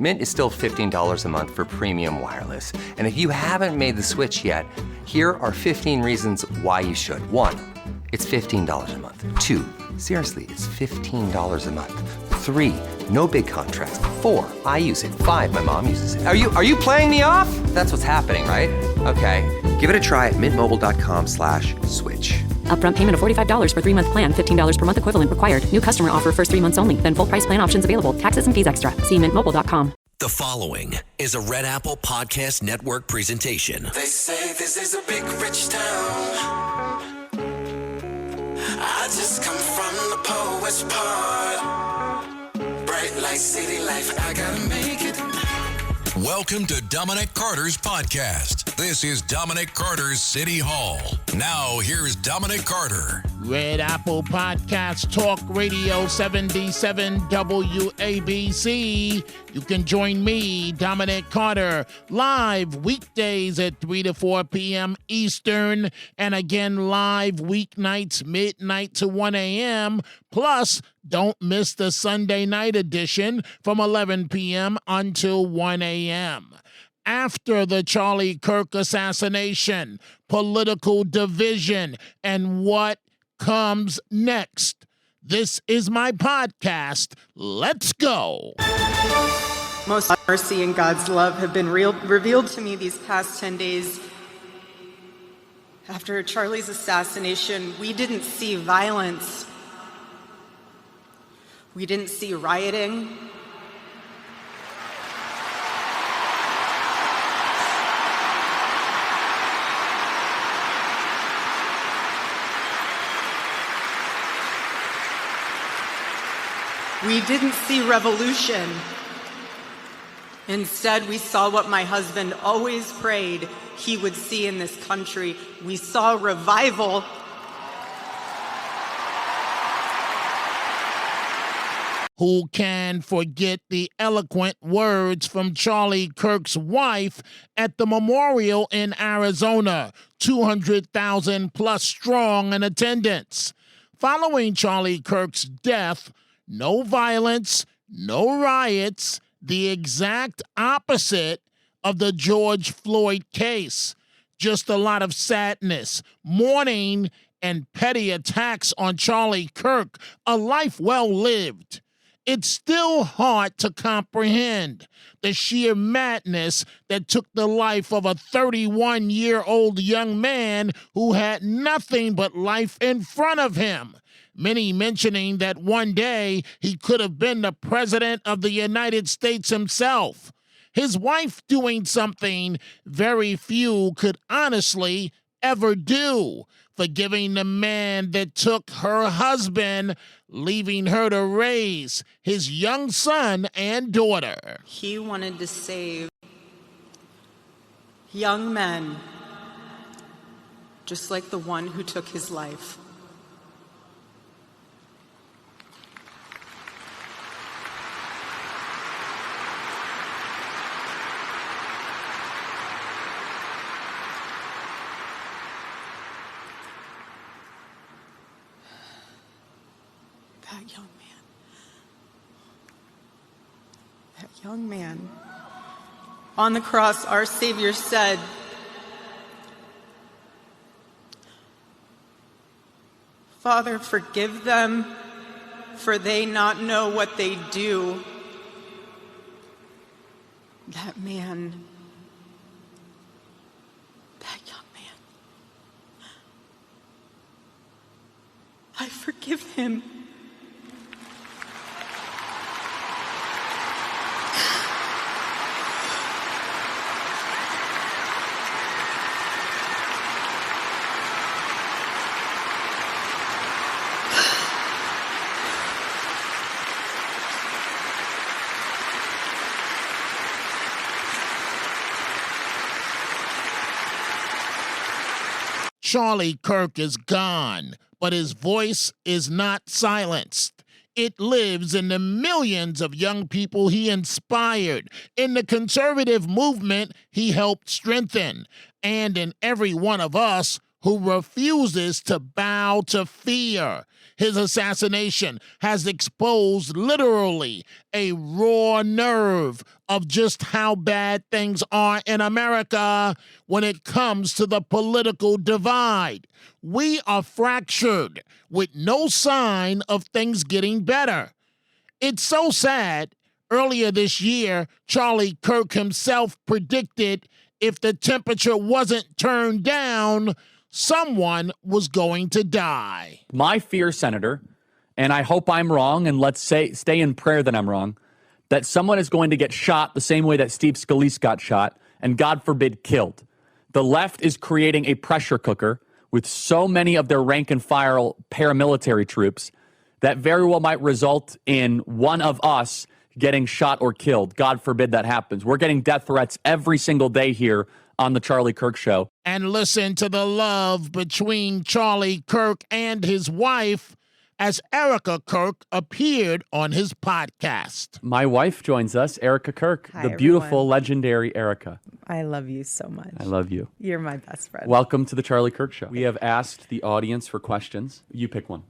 Mint is still $15 a month for premium wireless. And if you haven't made the switch yet, here are 15 reasons why you should. 1, it's $15 a month. 2, seriously, it's $15 a month. 3, no big contrast. 4, I use it. 5, my mom uses it. Are you playing me off? That's what's happening, right? Okay, give it a try at mintmobile.com/switch. Upfront payment of $45 for 3-month plan, $15 per month equivalent required. New customer offer first 3 months only. Then full price plan options available. Taxes and fees extra. See mintmobile.com. The following is a Red Apple Podcast Network presentation. They say this is a big rich town. I just come from the poet's part. Bright light, city life, I gotta make it. Welcome to Dominic Carter's podcast. This is Dominic Carter's City Hall. Now, here's Dominic Carter. Red Apple Podcast Talk Radio 77 WABC. You can join me, Dominic Carter, live weekdays at 3 to 4 p.m. Eastern, and again live weeknights midnight to 1 a.m. Plus, don't miss the Sunday night edition from 11 p.m. until 1 a.m. After the Charlie Kirk assassination, political division, and what comes next. This is my podcast. Let's go. Most mercy and God's love have been revealed to me these past 10 days. After Charlie's assassination, we didn't see violence. We didn't see rioting. We didn't see revolution. Instead, we saw what my husband always prayed he would see in this country. We saw revival. Who can forget the eloquent words from Charlie Kirk's wife at the memorial in Arizona, 200,000 plus strong in attendance. Following Charlie Kirk's death, no violence, no riots, the exact opposite of the George Floyd case. Just a lot of sadness, mourning, and petty attacks on Charlie Kirk, a life well lived. It's still hard to comprehend the sheer madness that took the life of a 31-year-old young man who had nothing but life in front of him. Many mentioning that one day he could have been the president of the United States himself. His wife doing something very few could honestly ever do, forgiving the man that took her husband, leaving her to raise his young son and daughter. He wanted to save young men, just like the one who took his life. That young man. On the cross, our Savior said, "Father, forgive them, for they not know what they do." That man, that young man, I forgive him. Charlie Kirk is gone, but his voice is not silenced. It lives in the millions of young people he inspired, in the conservative movement he helped strengthen, and in every one of us who refuses to bow to fear. His assassination has exposed literally a raw nerve of just how bad things are in America when it comes to the political divide. We are fractured with no sign of things getting better. It's so sad. Earlier this year, Charlie Kirk himself predicted if the temperature wasn't turned down, someone was going to die. My fear, Senator, and I hope I'm wrong, and let's stay in prayer that I'm wrong, that someone is going to get shot the same way that Steve Scalise got shot, and God forbid, killed. The left is creating a pressure cooker with so many of their rank and file paramilitary troops that very well might result in one of us getting shot or killed. God forbid that happens. We're getting death threats every single day here on the Charlie Kirk Show. And listen to the love between Charlie Kirk and his wife as Erica Kirk appeared on his podcast. My wife joins us, Erica Kirk, Hi, the beautiful, everyone. legendary Erica. I love you so much. I love you. You're my best friend. Welcome to the Charlie Kirk Show. We have asked the audience for questions. You pick one.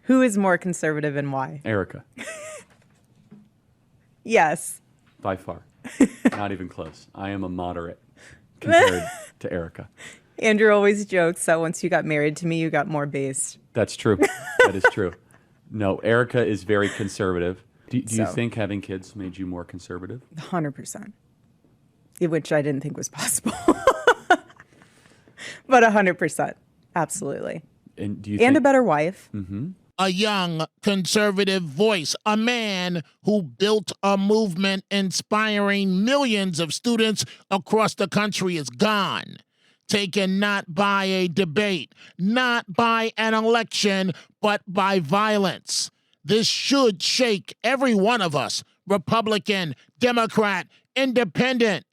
Who is more conservative and why? Erica, Yes. by far. Not even close. I am a moderate compared to Erica. Andrew always jokes that once you got married to me, you got more based. That's true. That is true. No, Erica is very conservative. Do you So. think having kids made you more conservative? 100%. Which I didn't think was possible. But 100%. Absolutely. And do you And think a better wife. A young conservative voice, a man who built a movement inspiring millions of students across the country is gone. Taken not by a debate, not by an election, but by violence. This should shake every one of us, Republican, Democrat, Independent,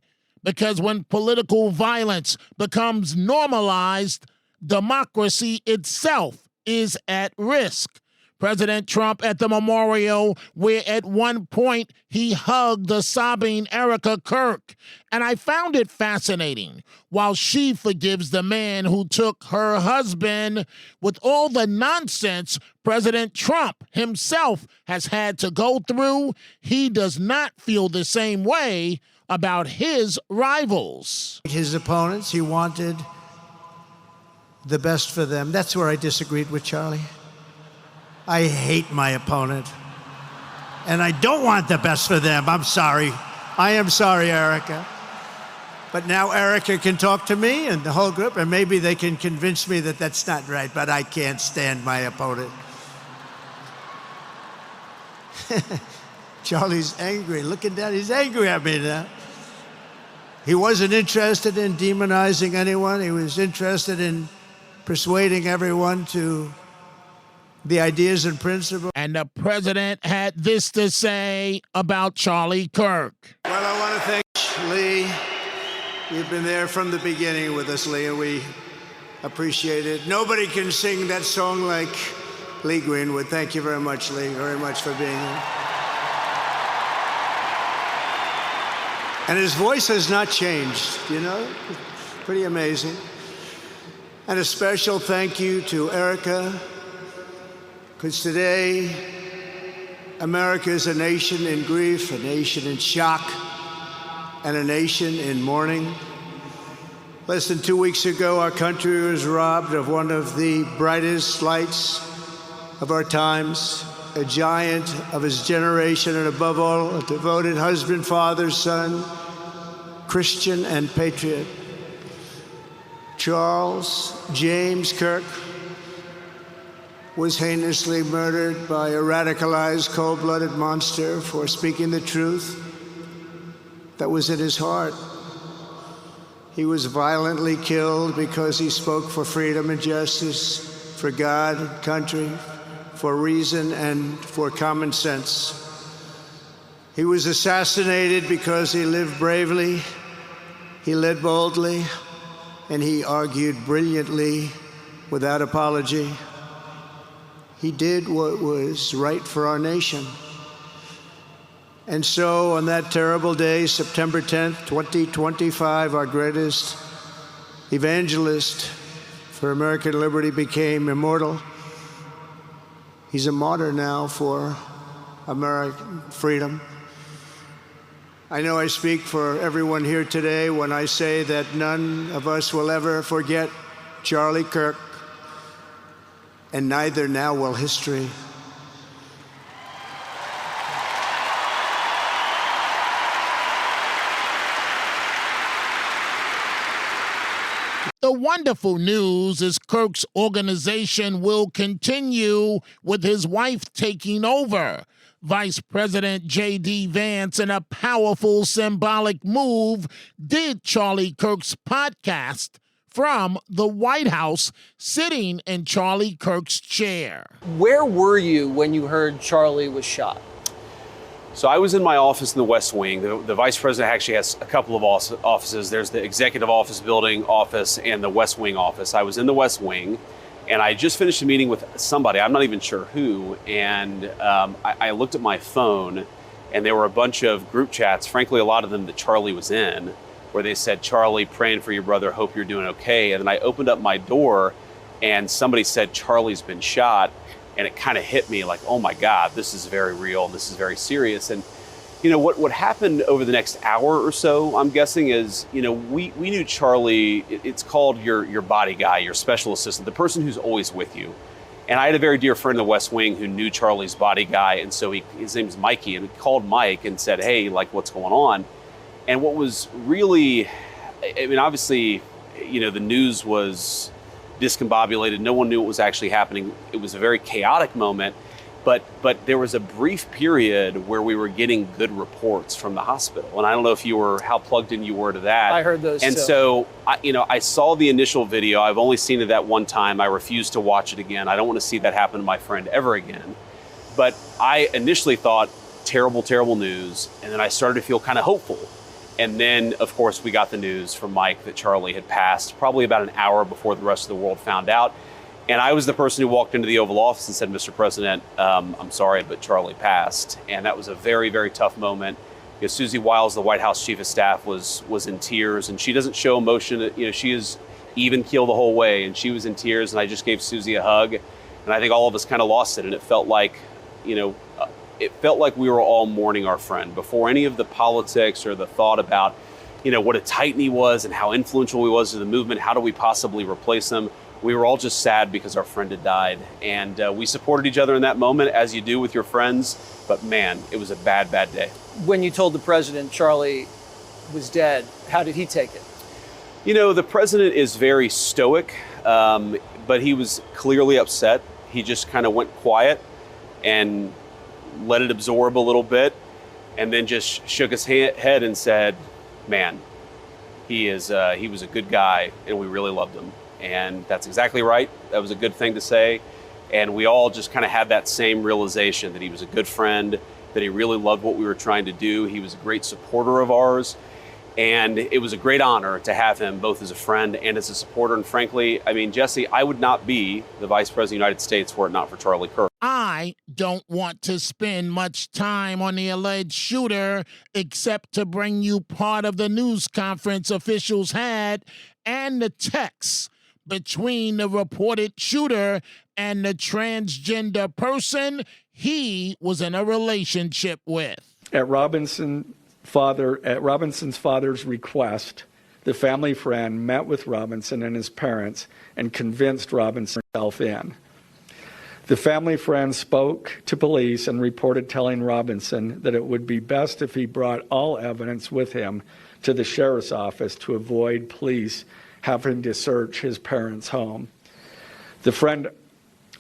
because when political violence becomes normalized, democracy itself is at risk. President Trump at the memorial, where at one point he hugged the sobbing Erica Kirk. And I found it fascinating. While she forgives the man who took her husband, with all the nonsense President Trump himself has had to go through, he does not feel the same way about his rivals. His opponents, he wanted the best for them. That's where I disagreed with Charlie. I hate my opponent, and I don't want the best for them. I'm sorry. I am sorry, Erica. But now Erica can talk to me and the whole group, and maybe they can convince me that that's not right, but I can't stand my opponent. Charlie's angry. Looking down, he's angry at me now. He wasn't interested in demonizing anyone. He was interested in persuading everyone to the ideas and principles. And the president had this to say about Charlie Kirk. Well, I want to thank Lee. You've been there from the beginning with us, Lee, and we appreciate it. Nobody can sing that song like Lee Greenwood. Thank you very much, Lee, very much for being here. And his voice has not changed, you know? Pretty amazing. And a special thank you to Erica, because today, America is a nation in grief, a nation in shock, and a nation in mourning. Less than 2 weeks ago, our country was robbed of one of the brightest lights of our times, a giant of his generation, and above all, a devoted husband, father, son, Christian, and patriot. Charles James Kirk was heinously murdered by a radicalized, cold-blooded monster for speaking the truth that was in his heart. He was violently killed because he spoke for freedom and justice, for God and country, for reason and for common sense. He was assassinated because he lived bravely, he led boldly, and he argued brilliantly without apology. He did what was right for our nation. And so on that terrible day, September 10th, 2025, our greatest evangelist for for American liberty became immortal. He's a martyr now for American freedom. I know I speak for everyone here today when I say that none of us will ever forget Charlie Kirk, and neither now will history. The wonderful news is Kirk's organization will continue with his wife taking over. Vice President J.D. Vance, in a powerful symbolic move, did Charlie Kirk's podcast from the White House, sitting in Charlie Kirk's chair. Where were you when you heard Charlie was shot? So I was in my office in the West Wing. The Vice President actually has a couple of offices. There's the Executive Office Building office and the West Wing office. I was in the West Wing, and I just finished a meeting with somebody, I'm not even sure who, and I looked at my phone, and there were a bunch of group chats, frankly, a lot of them that Charlie was in, where they said, "Charlie, praying for your brother, hope you're doing okay." And then I opened up my door, and somebody said, "Charlie's been shot." And it kind of hit me like, oh my God, this is very real. This is very serious. And, you know, what happened over the next hour or so, I'm guessing, is, you know, we knew Charlie, it's called your body guy, your special assistant, the person who's always with you. And I had a very dear friend in the West Wing who knew Charlie's body guy. And so his name's Mikey, and he called Mike and said, hey, like, what's going on? And what was really, I mean, obviously, you know, the news was discombobulated. No one knew what was actually happening. It was a very chaotic moment, but there was a brief period where we were getting good reports from the hospital. And I don't know how plugged in you were to that. I heard those and too. So, I saw the initial video. I've only seen it that one time. I refuse to watch it again. I don't want to see that happen to my friend ever again. But I initially thought, terrible, terrible news. And then I started to feel kind of hopeful. And then, of course, we got the news from Mike that Charlie had passed, probably about an hour before the rest of the world found out. And I was the person who walked into the Oval Office and said, Mr. President, I'm sorry, but Charlie passed. And that was a very, very tough moment. You know, Susie Wiles, the White House Chief of Staff, was in tears, and she doesn't show emotion. You know, she is even keel the whole way, and she was in tears, and I just gave Susie a hug. And I think all of us kind of lost it, and it felt like, you know, we were all mourning our friend before any of the politics or the thought about, you know, what a titan he was and how influential he was to the movement. How do we possibly replace him? We were all just sad because our friend had died. And we supported each other in that moment, as you do with your friends. But man, it was a bad, bad day. When you told the president Charlie was dead, how did he take it? You know, the president is very stoic, but he was clearly upset. He just kind of went quiet and let it absorb a little bit, and then just shook his head and said, man, he was a good guy, and we really loved him. And that's exactly right. That was a good thing to say. And we all just kind of had that same realization that he was a good friend, that he really loved what we were trying to do. He was a great supporter of ours. And it was a great honor to have him both as a friend and as a supporter. And frankly, I mean, Jesse, I would not be the Vice President of the United States were it not for Charlie Kirk. I don't want to spend much time on the alleged shooter except to bring you part of the news conference officials had and the texts between the reported shooter and the transgender person he was in a relationship with. At Robinson's father's request, the family friend met with Robinson and his parents and convinced Robinson himself in. The family friend spoke to police and reported telling Robinson that it would be best if he brought all evidence with him to the sheriff's office to avoid police having to search his parents' home. The friend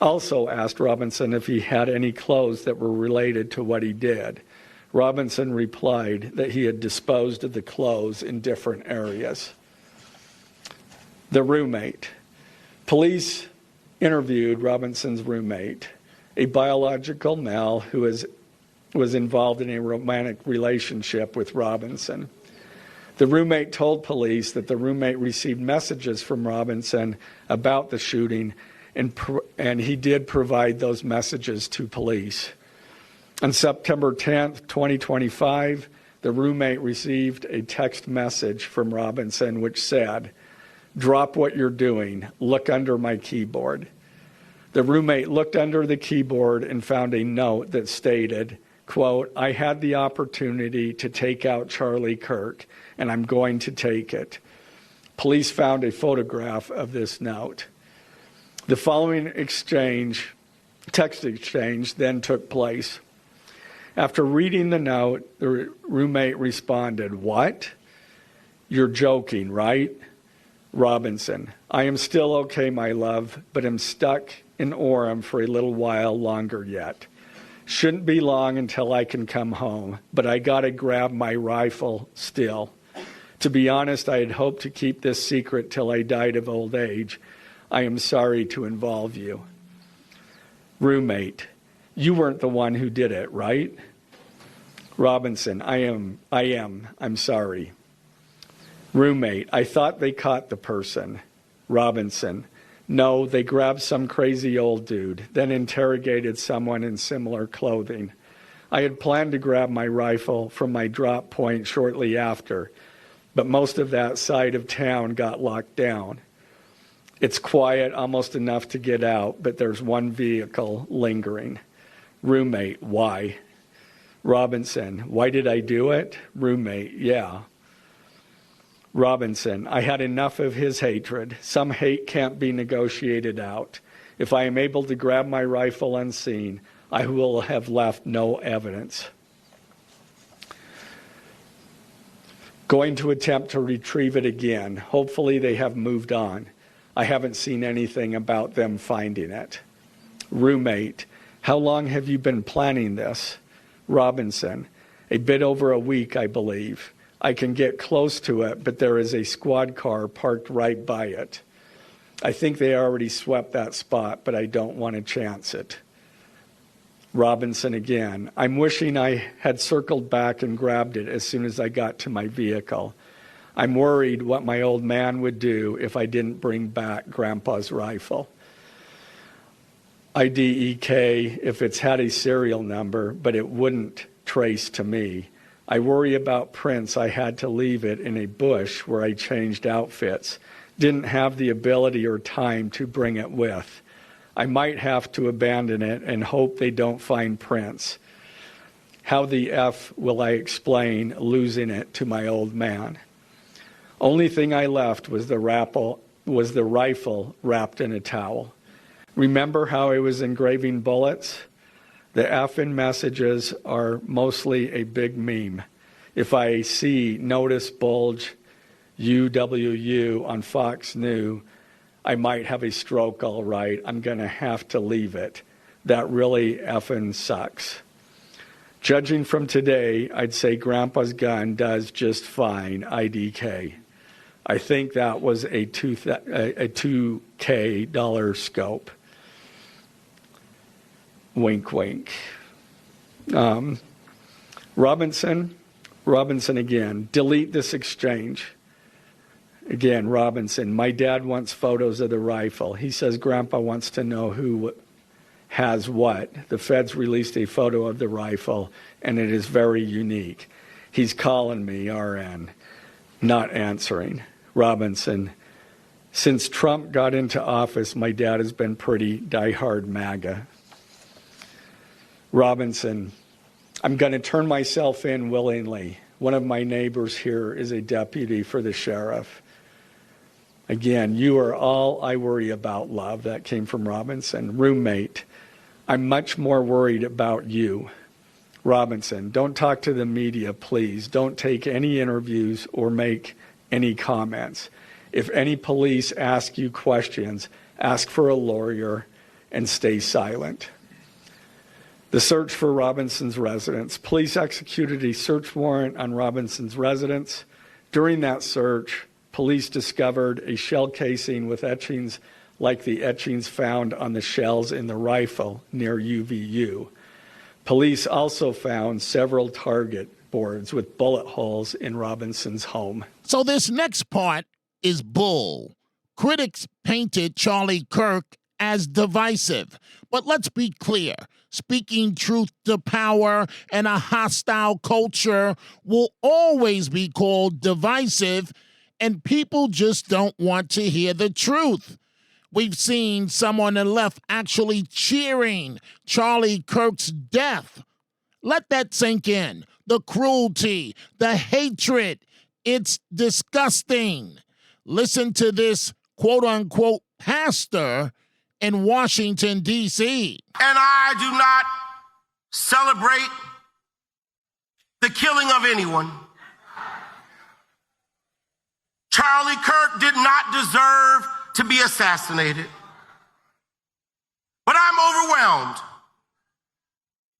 also asked Robinson if he had any clothes that were related to what he did. Robinson replied that he had disposed of the clothes in different areas. The roommate. Police interviewed Robinson's roommate, a biological male who was involved in a romantic relationship with Robinson. The roommate told police that the roommate received messages from Robinson about the shooting, and he did provide those messages to police. On September 10th, 2025, the roommate received a text message from Robinson which said, Drop what you're doing. Look under my keyboard. The roommate looked under the keyboard and found a note that stated, quote, I had the opportunity to take out Charlie Kirk, and I'm going to take it. Police found a photograph of this note. The following text exchange, then took place. After reading the note, the roommate responded, what? You're joking, right? Robinson, I am still okay, my love, but am stuck in Orem for a little while longer yet. Shouldn't be long until I can come home, but I gotta grab my rifle still. To be honest, I had hoped to keep this secret till I died of old age. I am sorry to involve you. Roommate, you weren't the one who did it, right? Robinson, I am. I'm sorry. Roommate, I thought they caught the person. Robinson, no, they grabbed some crazy old dude, then interrogated someone in similar clothing. I had planned to grab my rifle from my drop point shortly after, but most of that side of town got locked down. It's quiet, almost enough to get out, but there's one vehicle lingering. Roommate, why? Robinson, why did I do it? Roommate, yeah. Robinson, I had enough of his hatred. Some hate can't be negotiated out. If I am able to grab my rifle unseen, I will have left no evidence. Going to attempt to retrieve it again. Hopefully they have moved on. I haven't seen anything about them finding it. Roommate, how long have you been planning this? Robinson, a bit over a week, I believe. I can get close to it, but there is a squad car parked right by it. I think they already swept that spot, but I don't want to chance it. Robinson again, I'm wishing I had circled back and grabbed it as soon as I got to my vehicle. I'm worried what my old man would do if I didn't bring back Grandpa's rifle. IDEK if it's had a serial number, but it wouldn't trace to me. I worry about prints. I had to leave it in a bush where I changed outfits. Didn't have the ability or time to bring it with. I might have to abandon it and hope they don't find prints. How the F will I explain losing it to my old man? Only thing I left was the rifle wrapped in a towel. Remember how I was engraving bullets? The F in messages are mostly a big meme. If I see notice bulge UWU on Fox News, I might have a stroke all right. I'm going to have to leave it. That really effing sucks. Judging from today, I'd say Grandpa's gun does just fine, IDK. I think that was a $2K dollar scope. Wink, wink. Robinson again, delete this exchange. Again, Robinson, my dad wants photos of the rifle. He says Grandpa wants to know who has what. The feds released a photo of the rifle, and it is very unique. He's calling me, RN, not answering. Robinson, since Trump got into office, my dad has been pretty diehard MAGA. Robinson, I'm going to turn myself in willingly. One of my neighbors here is a deputy for the sheriff. Again, you are all I worry about, love. That came from Robinson. Roommate, I'm much more worried about you. Robinson, don't talk to the media, please. Don't take any interviews or make any comments. If any police ask you questions, ask for a lawyer and stay silent. The search for Robinson's residence. Police executed a search warrant on Robinson's residence. During that search, police discovered a shell casing with etchings like the etchings found on the shells in the rifle near UVU. Police also found several target boards with bullet holes in Robinson's home. So this next part is bull. Critics painted Charlie Kirk as divisive. But let's be clear. Speaking truth to power and a hostile culture will always be called divisive, and people just don't want to hear the truth. We've seen some on the left actually cheering Charlie Kirk's death. Let that sink in. The cruelty, the hatred, it's disgusting. Listen to this quote-unquote pastor in Washington, D.C. And I do not celebrate the killing of anyone. Charlie Kirk did not deserve to be assassinated. But I'm overwhelmed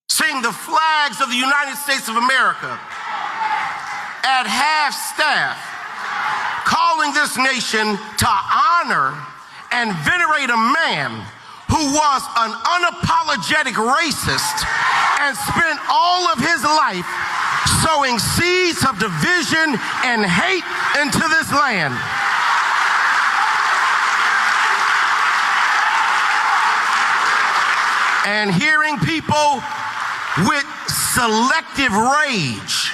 seeing the flags of the United States of America at half-staff calling this nation to honor and venerate a man who was an unapologetic racist and spent all of his life sowing seeds of division and hate into this land. And hearing people with selective rage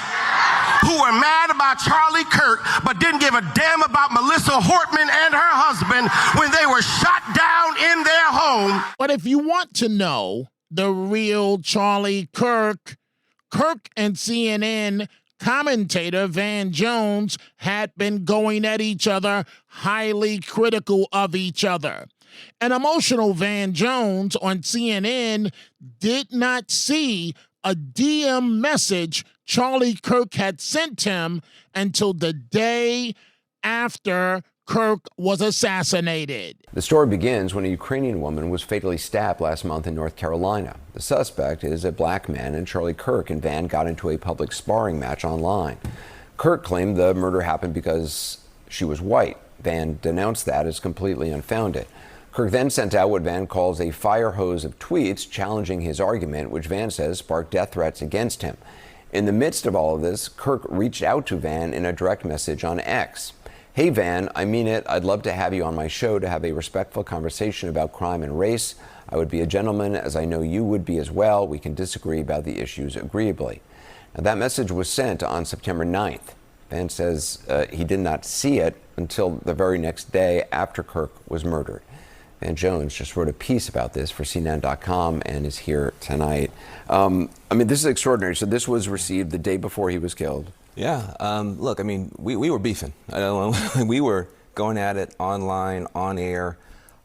who were mad about Charlie Kirk but didn't give a damn about Melissa Hortman and her husband when they were shot down in their home. But if you want to know the real Charlie Kirk, Kirk and CNN commentator Van Jones had been going at each other, highly critical of each other. An emotional Van Jones on CNN did not see a DM message Charlie Kirk had sent him until the day after Kirk was assassinated. The story begins when a Ukrainian woman was fatally stabbed last month in North Carolina. The suspect is a black man, and Charlie Kirk and Van got into a public sparring match online. Kirk claimed the murder happened because she was white. Van denounced that as completely unfounded. Kirk then sent out what Van calls a fire hose of tweets challenging his argument, which Van says sparked death threats against him. In the midst of all of this, Kirk reached out to Van in a direct message on X. Hey Van, I mean it. I'd love to have you on my show to have a respectful conversation about crime and race. I would be a gentleman, as I know you would be as well. We can disagree about the issues agreeably. Now, that message was sent on September 9th. Van says he did not see it until the very next day after Kirk was murdered. Van Jones just wrote a piece about this for CNN.com and is here tonight. I mean, this is extraordinary. So this was received the day before he was killed. Yeah. Look, I mean, we were beefing. We were going at it online, on air.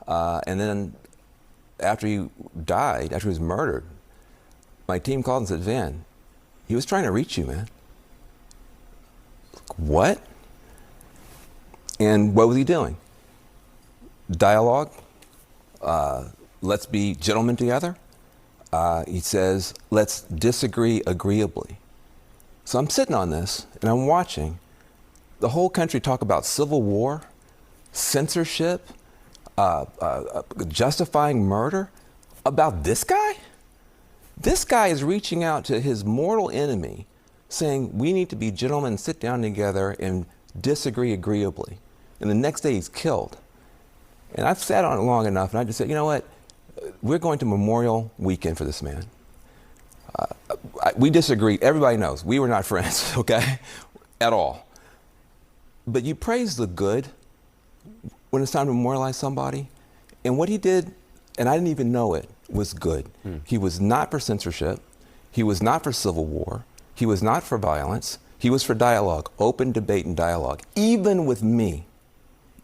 And then after he died, after he was murdered, my team called and said, Van, he was trying to reach you, man. What? And what was he doing? Dialogue. Let's be gentlemen together. He says, let's disagree agreeably. So I'm sitting on this and I'm watching the whole country talk about civil war, censorship, justifying murder about this guy. This guy is reaching out to his mortal enemy saying, we need to be gentlemen, sit down together and disagree agreeably. And the next day he's killed. And I've sat on it long enough, and I just said, you know what? We're going to Memorial Weekend for this man. We disagree. Everybody knows we were not friends, okay, at all. But you praise the good when it's time to memorialize somebody. And what he did, and I didn't even know it, was good. He was not for censorship. He was not for civil war. He was not for violence. He was for dialogue, open debate and dialogue, even with me.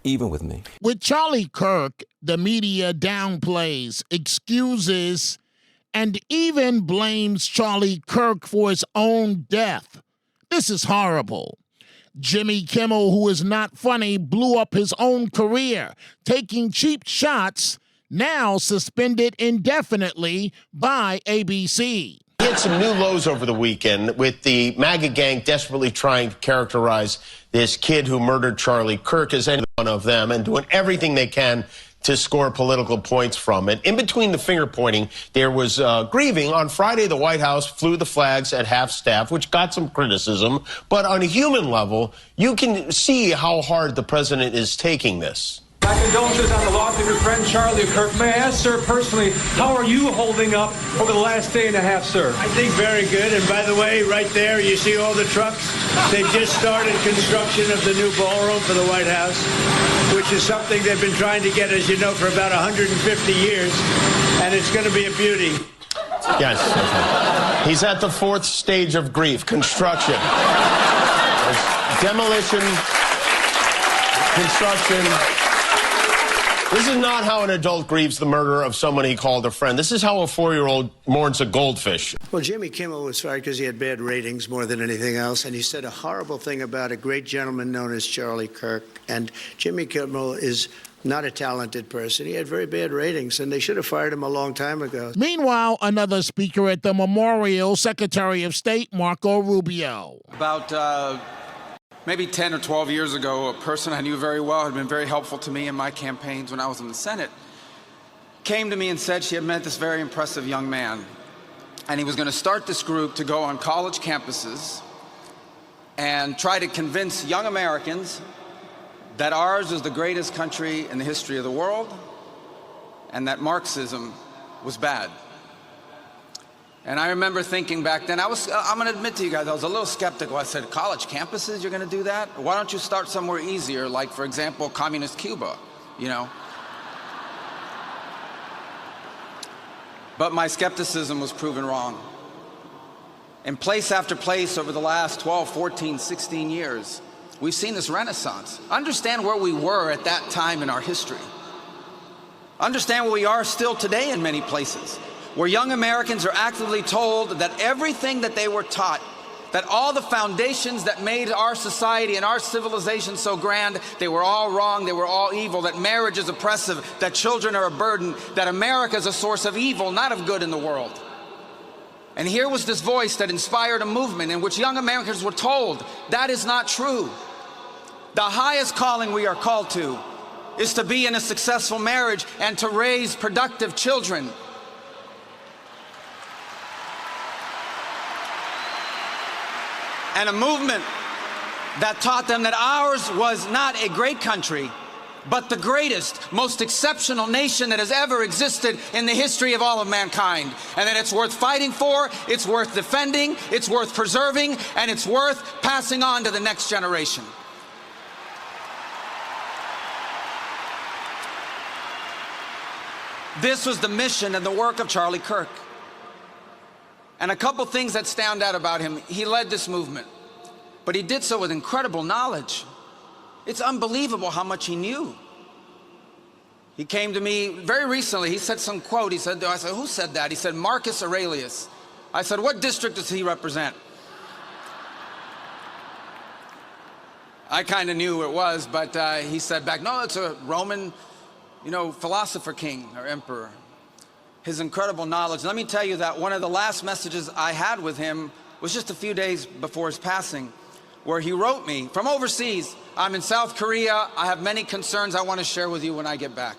Even with me. With Charlie Kirk, the media downplays, excuses, and even blames Charlie Kirk for his own death. This is horrible. Jimmy Kimmel, who is not funny, blew up his own career, taking cheap shots, now suspended indefinitely by ABC. He had some new lows over the weekend with the MAGA gang desperately trying to characterize this kid who murdered Charlie Kirk as any one of them and doing everything they can to score political points from it. In between the finger pointing, there was grieving. On Friday, the White House flew the flags at half-staff, which got some criticism. But on a human level, you can see how hard the president is taking this. My condolences on the loss of your friend Charlie Kirk. May I ask, sir, personally, how are you holding up over the last day and a half, sir? I think very good. And by the way, right there, you see all the trucks? They just started construction of the new ballroom for the White House, which is something they've been trying to get, as you know, for about 150 years. And it's going to be a beauty. Yes. He's at the fourth stage of grief, construction. Demolition, construction. This is not how an adult grieves the murder of someone he called a friend. This is how a 4-year-old mourns a goldfish. Well, Jimmy Kimmel was fired because he had bad ratings more than anything else, and he said a horrible thing about a great gentleman known as Charlie Kirk. And Jimmy Kimmel is not a talented person. He had very bad ratings, and they should have fired him a long time ago. Meanwhile, another speaker at the memorial, Secretary of State Marco Rubio. About maybe 10 or 12 years ago, a person I knew very well, had been very helpful to me in my campaigns when I was in the Senate, came to me and said she had met this very impressive young man, and he was going to start this group to go on college campuses and try to convince young Americans that ours is the greatest country in the history of the world and that Marxism was bad. And I remember thinking back then, I'm going to admit to you guys, I was a little skeptical. I said, college campuses, you're going to do that? Why don't you start somewhere easier, like, for example, communist Cuba, you know? But my skepticism was proven wrong. In place after place over the last 12, 14, 16 years, we've seen this renaissance. Understand where we were at that time in our history. Understand where we are still today in many places, where young Americans are actively told that everything that they were taught, that all the foundations that made our society and our civilization so grand, they were all wrong, they were all evil, that marriage is oppressive, that children are a burden, that America is a source of evil, not of good in the world. And here was this voice that inspired a movement in which young Americans were told that is not true. The highest calling we are called to is to be in a successful marriage and to raise productive children. And a movement that taught them that ours was not a great country, but the greatest, most exceptional nation that has ever existed in the history of all of mankind. And that it's worth fighting for, it's worth defending, it's worth preserving, and it's worth passing on to the next generation. This was the mission and the work of Charlie Kirk. And a couple things that stand out about him. He led this movement, but he did so with incredible knowledge. It's unbelievable how much he knew. He came to me very recently. He said some quote. I said, who said that? He said, Marcus Aurelius. I said, what district does he represent? I kind of knew who it was, but he said back, no, it's a Roman, philosopher king or emperor. His incredible knowledge. Let me tell you that one of the last messages I had with him was just a few days before his passing, where he wrote me from overseas, I'm in South Korea, I have many concerns I want to share with you when I get back.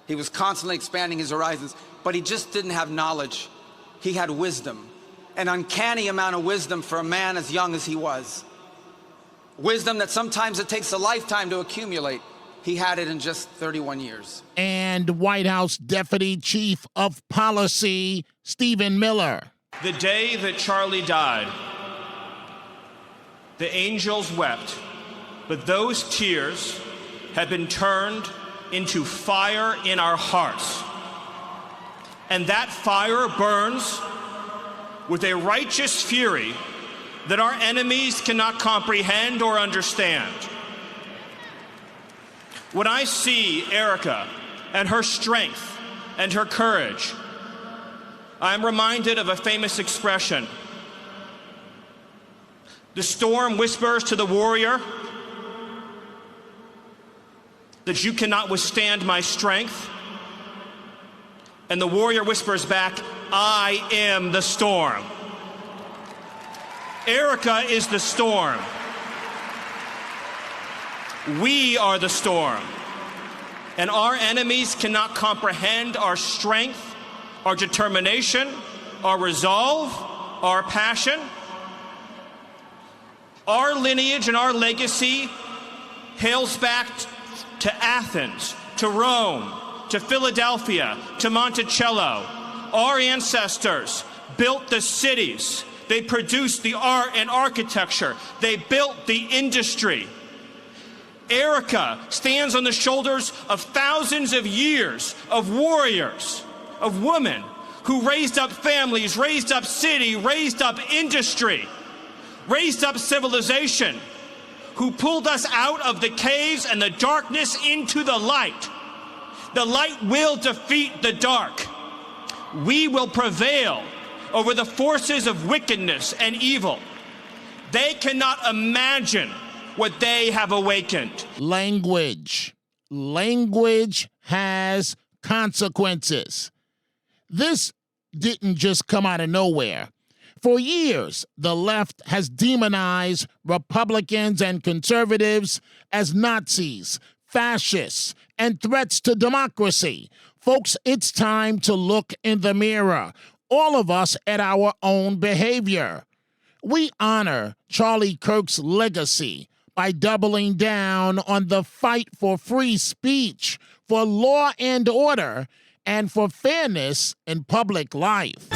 He was constantly expanding his horizons, but he just didn't have knowledge. He had wisdom, an uncanny amount of wisdom for a man as young as he was. Wisdom that sometimes it takes a lifetime to accumulate. He had it in just 31 years. And White House Deputy Chief of Policy, Stephen Miller. The day that Charlie died, the angels wept, but those tears have been turned into fire in our hearts. And that fire burns with a righteous fury that our enemies cannot comprehend or understand. When I see Erica and her strength and her courage, I'm reminded of a famous expression. The storm whispers to the warrior that you cannot withstand my strength. And the warrior whispers back, I am the storm. Erica is the storm. We are the storm. And our enemies cannot comprehend our strength, our determination, our resolve, our passion. Our lineage and our legacy hails back to Athens, to Rome, to Philadelphia, to Monticello. Our ancestors built the cities. They produced the art and architecture. They built the industry. Erica stands on the shoulders of thousands of years of warriors, of women who raised up families, raised up city, raised up industry, raised up civilization, who pulled us out of the caves and the darkness into the light. The light will defeat the dark. We will prevail over the forces of wickedness and evil. They cannot imagine what they have awakened. Language. Language has consequences. This didn't just come out of nowhere. For years, the left has demonized Republicans and conservatives as Nazis, fascists, and threats to democracy. Folks, it's time to look in the mirror, all of us at our own behavior. We honor Charlie Kirk's legacy by doubling down on the fight for free speech, for law and order, and for fairness in public life.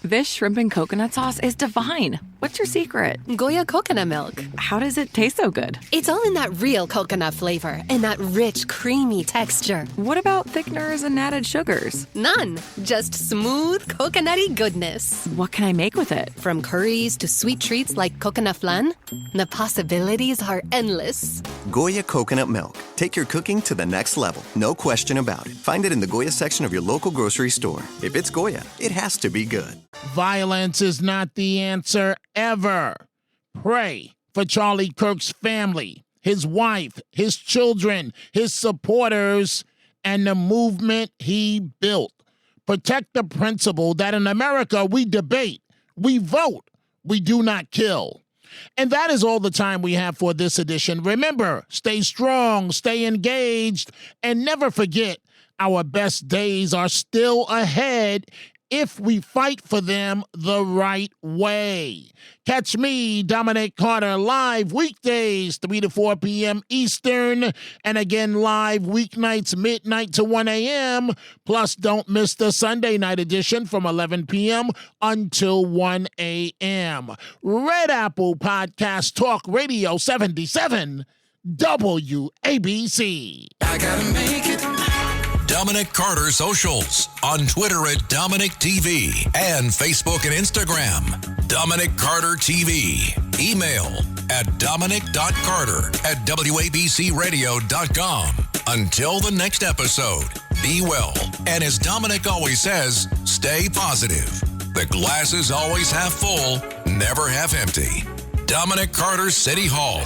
This shrimp and coconut sauce is divine. What's your secret? Goya coconut milk. How does it taste so good? It's all in that real coconut flavor and that rich, creamy texture. What about thickeners and added sugars? None. Just smooth, coconutty goodness. What can I make with it? From curries to sweet treats like coconut flan, the possibilities are endless. Goya coconut milk. Take your cooking to the next level. No question about it. Find it in the Goya section of your local grocery store. If it's Goya, it has to be good. Violence is not the answer ever. Pray for Charlie Kirk's family, his wife, his children, his supporters, and the movement he built. Protect the principle that in America we debate, we vote, we do not kill. And that is all the time we have for this edition. Remember, stay strong, stay engaged, and never forget our best days are still ahead if we fight for them the right way. Catch me, Dominic Carter, live weekdays, 3 to 4 p.m. Eastern, and again live weeknights, midnight to 1 a.m. Plus, don't miss the Sunday night edition from 11 p.m. until 1 a.m. Red Apple Podcast Talk Radio 77, WABC. I gotta make it. Dominic Carter Socials on Twitter at Dominic TV and Facebook and Instagram. Dominic Carter TV. Email at dominic.carter@wabcradio.com. Until the next episode, be well. And as Dominic always says, stay positive. The glass is always half full, never half empty. Dominic Carter City Hall.